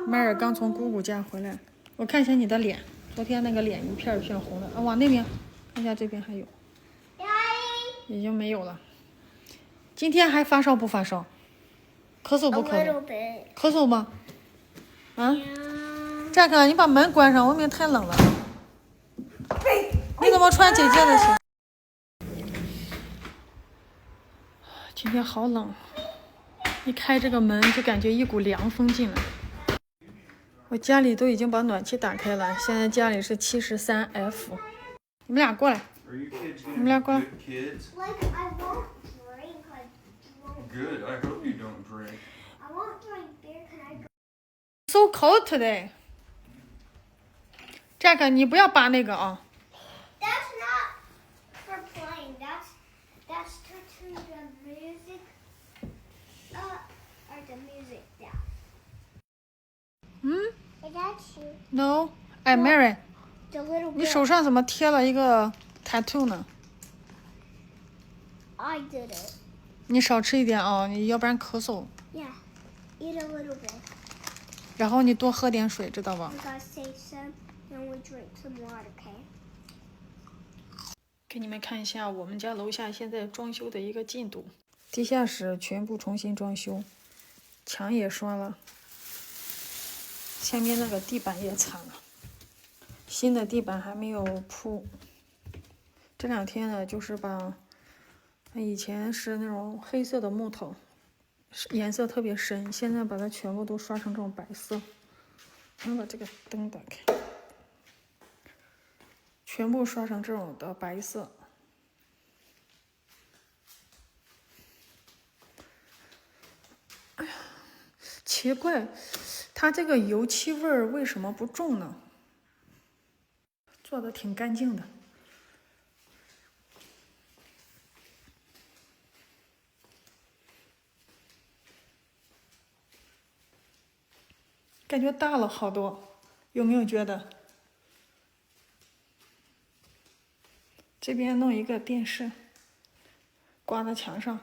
麦尔刚从姑姑家回来，我看一下你的脸，昨天那个脸一片一片红的啊，往那边看一下，这边还有，已经没有了。今天还发烧不发烧？咳嗽不咳嗽？咳嗽吗？啊？扎克，你把门关上，外面太冷了。你怎么穿姐姐的鞋？今天好冷，一开这个门就感觉一股凉风进来。我家里都已经把暖气打开了，现在家里是73F。你们俩过来，你们俩过来。So cold today. Jack， 你不要扒那个啊。That's not for playing. That's to turn the music or the music down. 嗯 Is that you? ？No， 哎 ，Mary， The little 你 girl. 手上怎么贴了一个 tattoo 呢？ I did it. 你少吃一点啊，你要不然咳嗽。Yeah. Eat a little bit. 然后你多喝点水，知道吧？ We gotta save some, and we drink some water, okay? 给你们看一下我们家楼下现在装修的一个进度，地下室全部重新装修，墙也刷了，下面那个地板也铲了，新的地板还没有铺。这两天呢，就是把以前是那种黑色的木头，颜色特别深，现在把它全部都刷成这种白色。然后把这个灯打开。全部刷成这种的白色。哎呀，奇怪，它这个油漆味儿为什么不重呢？做的挺干净的。感觉大了好多，有没有觉得？这边弄一个电视，挂在墙上。